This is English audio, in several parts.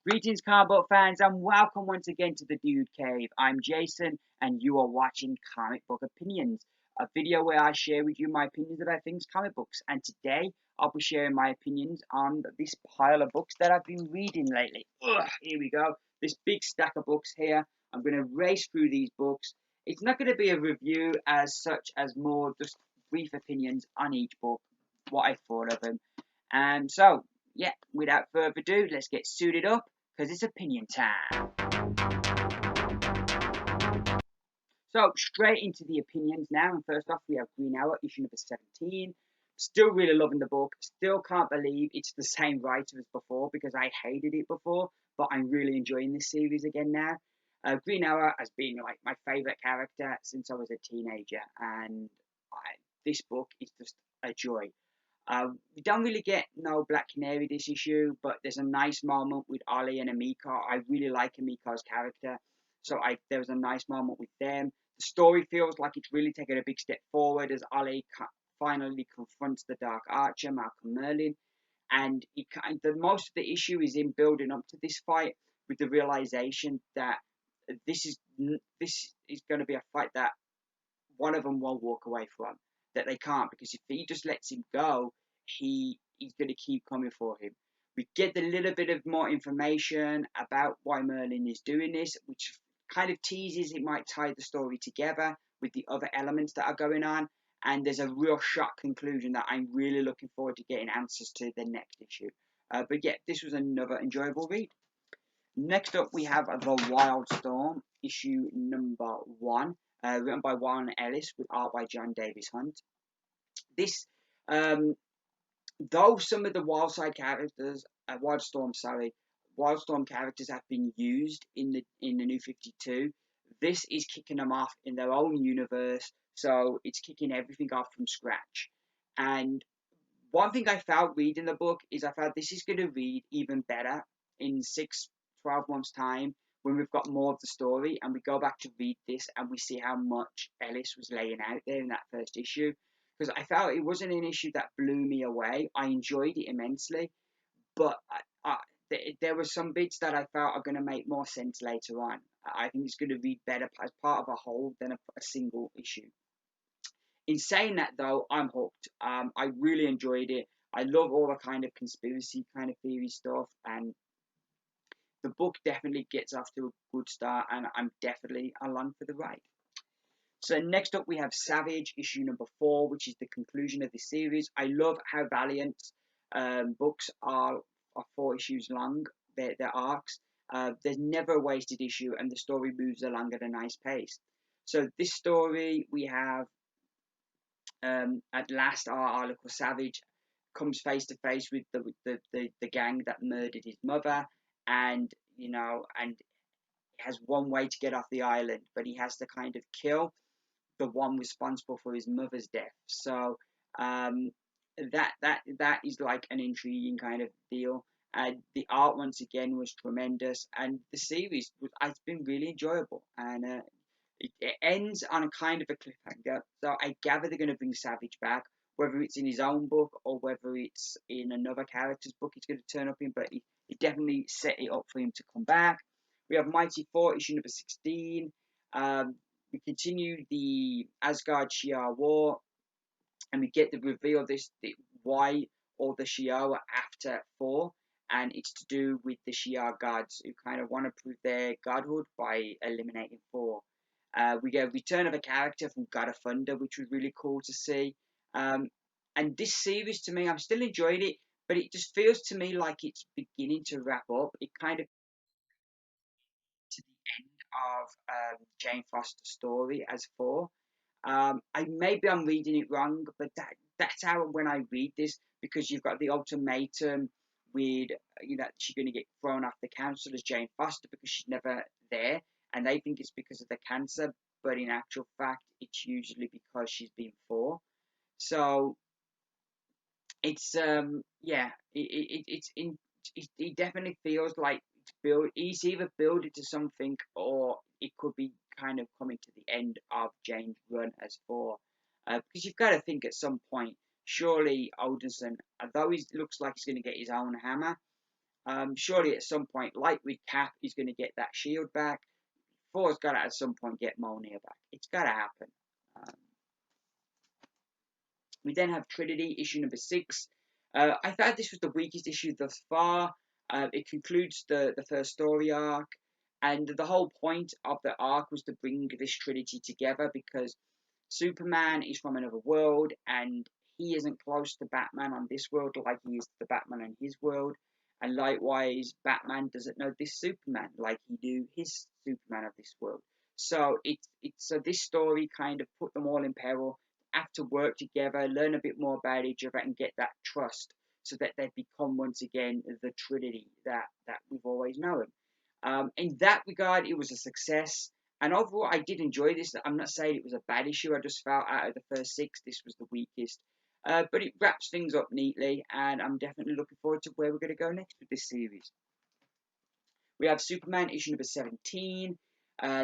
Greetings, comic book fans, and welcome once again to the Dude Cave. I'm Jason, and you are watching Comic Book Opinions, a video where I share with you my opinions about things comic books. And today, I'll be sharing my opinions on this pile of books that I've been reading lately. Here we go. This big stack of books here. I'm going to race through these books. It's not going to be a review as such, as more just brief opinions on each book, what I thought of them. And so, yeah, without further ado, let's get suited up because it's opinion time. So, straight into the opinions now. And first off, we have Green Hour, issue number 17. Still really loving the book. Still can't believe it's the same writer as before because I hated it before, but I'm really enjoying this series again now. Green Hour has been like my favourite character since I was a teenager, and this book is just a joy. We don't really get no Black Canary this issue, but there's a nice moment with Ollie and Amika. I really like Amika's character, so there was a nice moment with them. The story feels like it's really taken a big step forward as Ollie finally confronts the Dark Archer, Malcolm Merlin, and most of the issue is in building up to this fight with the realization that this is this is going to be a fight that one of them won't walk away from, that they can't, because if he just lets him go, he's going to keep coming for him. We get a little bit of more information about why Merlin is doing this, which kind of teases it might tie the story together with the other elements that are going on. And there's a real shock conclusion that I'm really looking forward to getting answers to the next issue. But yeah, this was another enjoyable read. Next up, we have The Wildstorm, issue number 1, written by Warren Ellis with art by John Davis Hunt. This, though some of the Wildstorm characters have been used in the New 52, this is kicking them off in their own universe, so it's kicking everything off from scratch. And one thing I felt reading the book is I felt this is going to read even better in 12 months' time when we've got more of the story and we go back to read this and we see how much Ellis was laying out there in that first issue. Because I felt it wasn't an issue that blew me away. I enjoyed it immensely, but there were some bits that I felt are going to make more sense later on. I think it's going to read better as part of a whole than a single issue. In saying that, though, I'm hooked. I really enjoyed it. I love all the kind of conspiracy kind of theory stuff, and the book definitely gets off to a good start, and I'm definitely along for the ride. So next up, we have Savage, issue number 4, which is the conclusion of the series. I love how Valiant books are 4 issues long, their arcs. There's never a wasted issue, and the story moves along at a nice pace. So this story, we have at last our little Savage comes face to face with the gang that murdered his mother, and and he has one way to get off the island, but he has to kind of kill the one responsible for his mother's death. So that is like an intriguing kind of deal. The art once again was tremendous, and the series has been really enjoyable. And it ends on a kind of a cliffhanger. So I gather they're going to bring Savage back, whether it's in his own book or whether it's in another character's book he's going to turn up in. But he definitely set it up for him to come back. We have Mighty Thor, issue number 16. We continue the Asgard Shi'ar war, and we get the reveal of why all the Shi'ar are after Thor, and it's to do with the Shi'ar gods who kind of want to prove their godhood by eliminating Thor. We get a return of a character from God of Thunder, which was really cool to see. And this series, to me, I'm still enjoying it, but it just feels to me like it's beginning to wrap up. It kind of to the end of Jane Foster's story as Thor. I'm reading it wrong, but that's how when I read this, because you've got the ultimatum with she's going to get thrown off the council as Jane Foster because she's never there, and they think it's because of the cancer, but in actual fact, it's usually because she's been Thor. So it's it definitely feels like he's either building to something or it could be kind of coming to the end of Jane's run as Thor. Because you've got to think at some point, surely Odinson, although he looks like he's going to get his own hammer, Surely at some point, like with Cap, he's going to get that shield back. Thor's got to at some point get Mjolnir back. It's got to happen. Um, we then have Trinity, issue number 6. I thought this was the weakest issue thus far. It concludes the first story arc, and the whole point of the arc was to bring this Trinity together because Superman is from another world, and he isn't close to Batman on this world like he is to the Batman on his world. And likewise, Batman doesn't know this Superman like he do his Superman of this world. So so this story kind of put them all in peril, have to work together, learn a bit more about each other, and get that trust, so that they become once again the Trinity that we've always known. In that regard, it was a success. And overall, I did enjoy this. I'm not saying it was a bad issue. I just felt out of the first 6, this was the weakest. But it wraps things up neatly, and I'm definitely looking forward to where we're going to go next with this series. We have Superman issue number 17.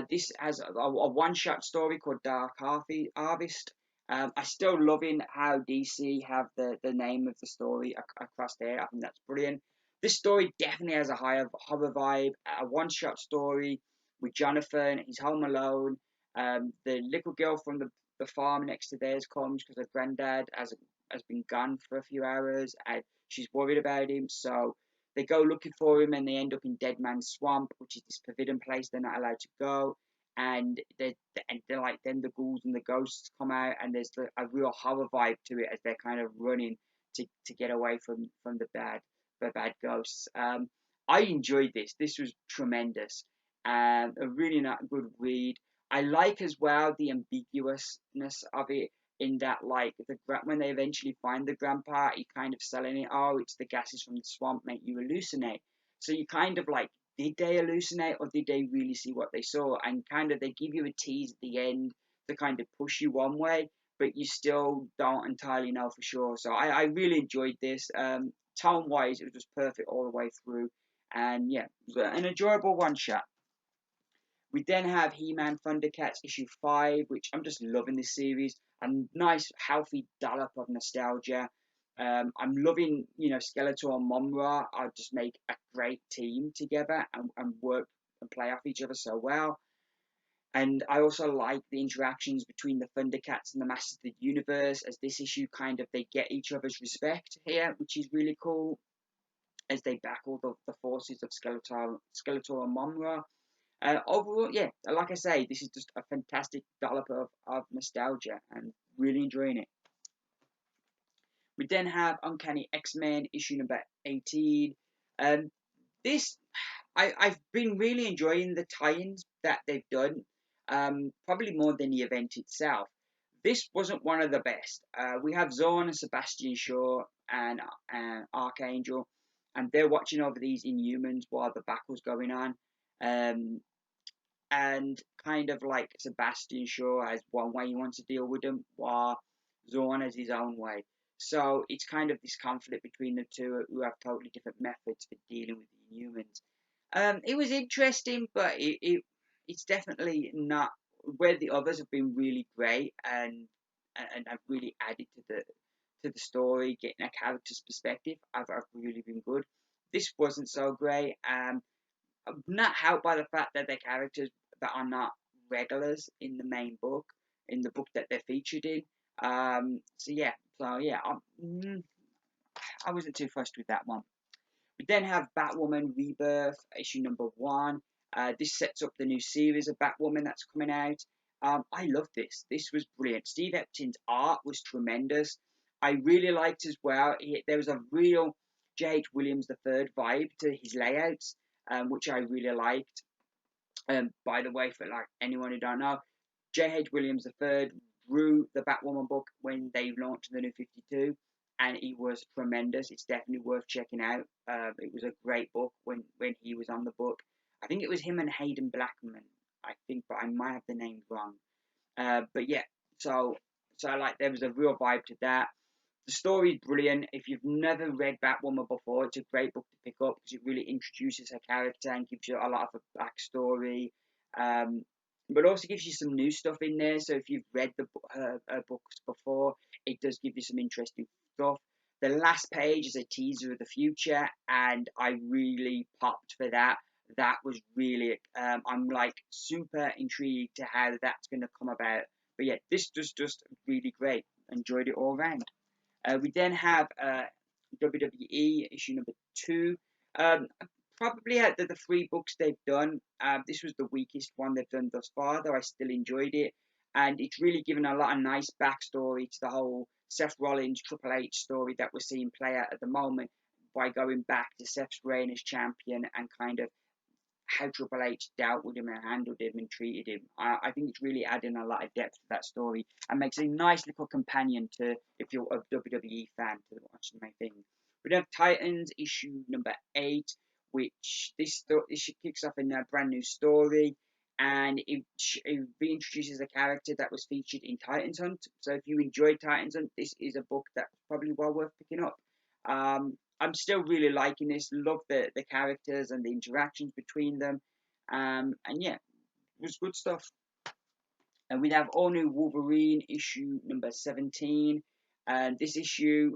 This has a one-shot story called Dark Harvest. I still loving how DC have the name of the story across there. I think that's brilliant. This story definitely has a higher horror vibe. A one-shot story with Jonathan. He's home alone. The little girl from the farm next to theirs comes because her granddad has been gone for a few hours, and she's worried about him. So they go looking for him, and they end up in Dead Man's Swamp, which is this forbidden place they're not allowed to go. And they're like, then the ghouls and the ghosts come out, and there's a real horror vibe to it as they're kind of running to get away from the bad ghosts. I enjoyed this. This was tremendous. A really not good read. I like as well the ambiguousness of it, in that, like, when they eventually find the grandpa, he kind of selling it. Oh, it's the gases from the swamp make you hallucinate. So you kind of like, did they hallucinate, or did they really see what they saw? And kind of they give you a tease at the end to kind of push you one way, but you still don't entirely know for sure. So I really enjoyed this. Tone wise, it was just perfect all the way through, and yeah, it was an enjoyable one shot. We then have He-Man Thundercats issue 5, which I'm just loving this series. A nice, healthy dollop of nostalgia. I'm loving, Skeletor and Monra. I just make a great team together and work and play off each other so well. And I also like the interactions between the Thundercats and the Masters of the Universe, as this issue kind of, they get each other's respect here, which is really cool, as they battle the forces of Skeletor and Monra. Overall, yeah, like I say, this is just a fantastic dollop of nostalgia, and really enjoying it. We then have Uncanny X-Men issue number 18. Um, this, I've been really enjoying the tie-ins that they've done, probably more than the event itself. This wasn't one of the best. We have Zorn and Sebastian Shaw and Archangel, and they're watching over these Inhumans while the battle's going on. Um, and kind of like Sebastian Shaw has one way he wants to deal with them, while Zorn has his own way. So it's kind of this conflict between the two, who have totally different methods for dealing with the Inhumans. It was interesting, but it's definitely not where the others have been really great, and have really added to the story, getting a character's perspective. Have really been good. This wasn't so great. Not helped by the fact that they're characters that are not regulars in the main book, in the book that they're featured in. I wasn't too fussed with that one. We then have Batwoman Rebirth, issue number 1. This sets up the new series of Batwoman that's coming out. I love this. This was brilliant. Steve Epton's art was tremendous. I really liked as well. There was a real J.H. Williams III vibe to his layouts, which I really liked. By the way, for like anyone who don't know, J.H. Williams III drew the Batwoman book when they launched the New 52, and it was tremendous. It's definitely worth checking out. It was a great book when he was on the book. I think it was him and Hayden Blackman, I think, but I might have the names wrong. But yeah, so like there was a real vibe to that. The story is brilliant. If you've never read Batwoman before, it's a great book to pick up because it really introduces her character and gives you a lot of a backstory. Um, but also gives you some new stuff in there. So if you've read her books before, it does give you some interesting stuff. The last page is a teaser of the future, and I really popped for that. That was really, I'm like super intrigued to how that's going to come about. But yeah, this was just really great. Enjoyed it all round. We then have WWE issue number 2. Um, Probably out of the 3 books they've done, this was the weakest one they've done thus far, though I still enjoyed it. And it's really given a lot of nice backstory to the whole Seth Rollins Triple H story that we're seeing play out at the moment by going back to Seth's reign as champion and kind of how Triple H dealt with him and handled him and treated him. I think it's really adding a lot of depth to that story and makes a nice little companion to, if you're a WWE fan, to watch my thing. We have Titans issue number 8, which this kicks off in a brand new story, and it reintroduces a character that was featured in Titans Hunt. So if you enjoyed Titans Hunt, this is a book that's probably well worth picking up. I'm still really liking this. Love the characters and the interactions between them. And yeah, it was good stuff. And we have all new Wolverine issue number 17. And this issue,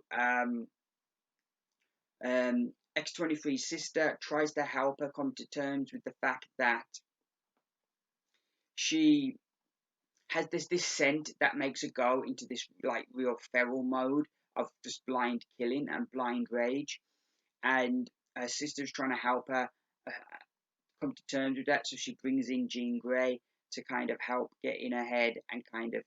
X-23's sister tries to help her come to terms with the fact that she has this scent that makes her go into this like real feral mode of just blind killing and blind rage. And her sister's trying to help her uh, come to terms with that, so she brings in Jean Grey to kind of help get in her head and kind of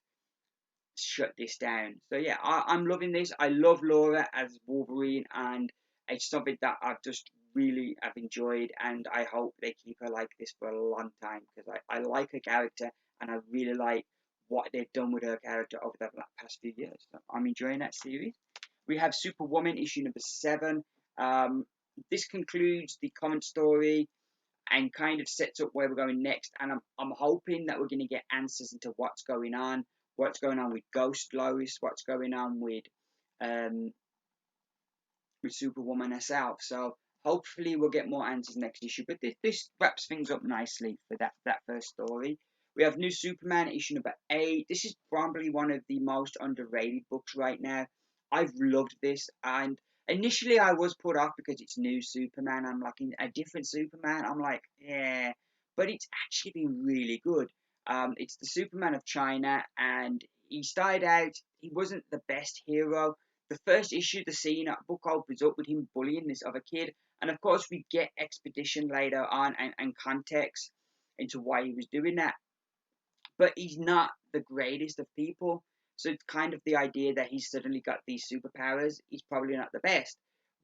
shut this down. So yeah, I'm loving this. I love Laura as Wolverine, and it's something that I've just really have enjoyed, and I hope they keep her like this for a long time because I like her character and I really like what they've done with her character over the past few years. So I'm enjoying that series. We have Superwoman issue number 7. Um, this concludes the current story and kind of sets up where we're going next. And I'm hoping that we're going to get answers into what's going on with Ghost Lois, what's going on um, with Superwoman herself. So hopefully we'll get more answers next issue. But this wraps things up nicely for that first story. We have New Superman issue number 8. This is probably one of the most underrated books right now. I've loved this, and initially I was put off because it's New Superman. I'm like, a different Superman. I'm like, yeah, but it's actually been really good. It's the Superman of China, and he started out. He wasn't the best hero. The first issue, the book opens up with him bullying this other kid, and of course we get expedition later on and context into why he was doing that. But he's not the greatest of people, so it's kind of the idea that he's suddenly got these superpowers. He's probably not the best,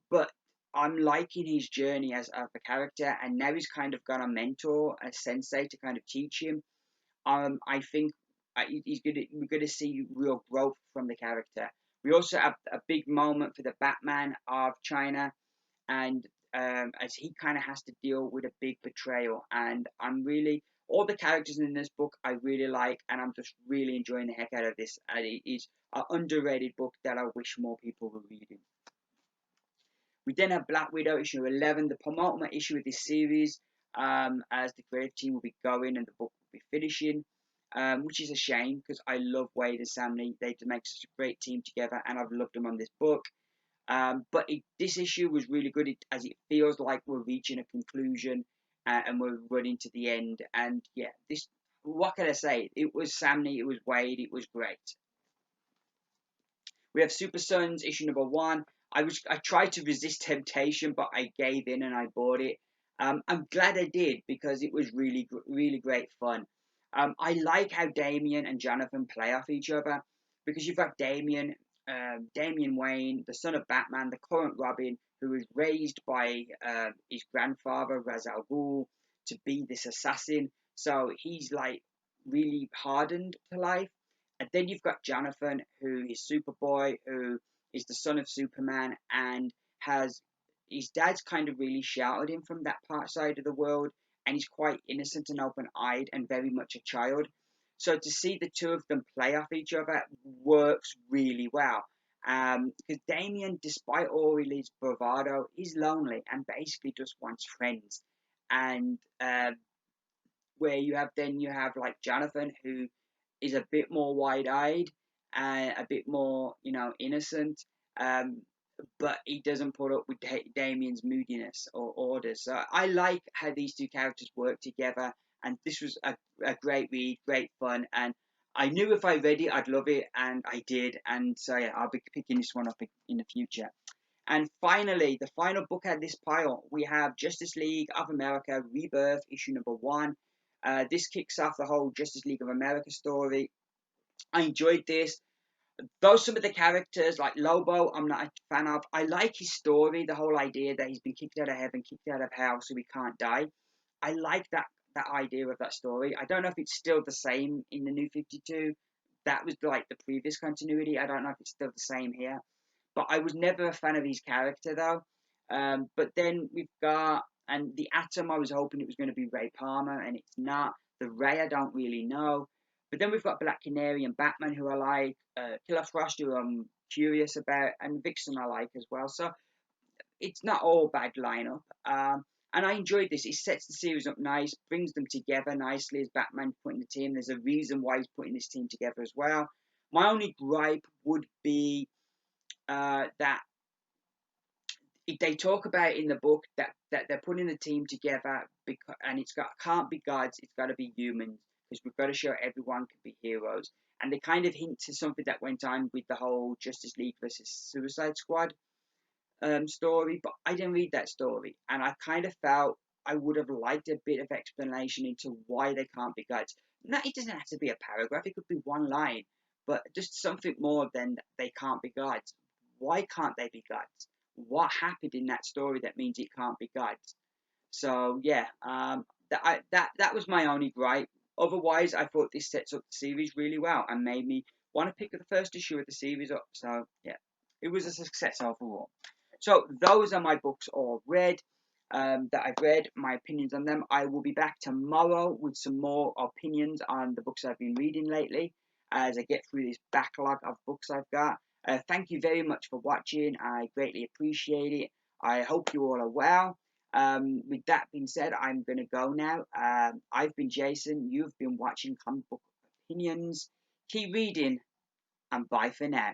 but I'm liking his journey as a character, and now he's kind of got a mentor, a sensei to kind of teach him. I think we're gonna see real growth from the character. We also have a big moment for the Batman of China, and as he kind of has to deal with a big betrayal. And I'm really all the characters in this book I really like, and I'm just really enjoying the heck out of this. And it is an underrated book that I wish more people were reading. We then have Black Widow issue 11, the penultimate issue of this series, as the creative team will be going and the book will be finishing, which is a shame because I love Wade and Sam Lee. They make such a great team together, and I've loved them on this book. But this issue was really good as it feels like we're reaching a conclusion and we're running to the end. And yeah, what can I say? It was Sam Lee, it was Wade, it was great. We have Super Sons issue number 1. I tried to resist temptation, but I gave in and I bought it. I'm glad I did because it was really great fun. I like how Damian and Jonathan play off each other because you've got Damian Wayne, the son of Batman, the current Robin, who was raised by his grandfather Ra's al Ghul to be this assassin. So he's like really hardened to life. And then you've got Jonathan, who is Superboy, who is the son of Superman, and has his dad's kind of really sheltered him from that part side of the world, and he's quite innocent and open-eyed and very much a child. So to see the two of them play off each other works really well. Because Damien, despite all his bravado, is lonely and basically just wants friends. And where you have like Jonathan, who is a bit more wide-eyed and a bit more innocent, but he doesn't put up with Damien's moodiness or orders. So I like how these two characters work together, and this was a great read, great fun, and I knew if I read it, I'd love it, and I did, and so yeah, I'll be picking this one up in the future. And finally, the final book out of this pile, we have Justice League of America Rebirth, issue number 1. This kicks off the whole Justice League of America story. I enjoyed this. Though some of the characters, like Lobo, I'm not a fan of. I like his story, the whole idea that he's been kicked out of heaven, kicked out of hell, so he can't die. I like that idea of that story. I don't know if it's still the same in the New 52. That was like the previous continuity. I don't know if it's still the same here. But I was never a fan of his character though. But then we've got, and the Atom, I was hoping it was going to be Ray Palmer, and it's not. The Ray, I don't really know. But then we've got Black Canary and Batman, who I like. Killer Frost, who I'm curious about, and Vixen I like as well. So it's not all bad lineup. And I enjoyed this. It sets the series up nice, brings them together nicely as Batman putting the team. There's a reason why he's putting this team together as well. My only gripe would be that they talk about in the book that they're putting the team together because, and it's got can't be gods, it's got to be humans because we've got to show everyone can be heroes. And they kind of hint to something that went on with the whole Justice League versus Suicide Squad story, but I didn't read that story, and I kind of felt I would have liked a bit of explanation into why they can't be gods. Now, it doesn't have to be a paragraph; it could be one line, but just something more than they can't be gods. Why can't they be gods? What happened in that story that means it can't be gods? So yeah, that was my only gripe. Otherwise, I thought this sets up the series really well and made me want to pick the first issue of the series up. So yeah, it was a success overall. So those are my books all read. That I've read, my opinions on them. I will be back tomorrow with some more opinions on the books I've been reading lately as I get through this backlog of books I've got. Thank you very much for watching. I greatly appreciate it. I hope you all are well. With that being said, I'm going to go now. I've been Jason. You've been watching Comic Book Opinions. Keep reading, and bye for now.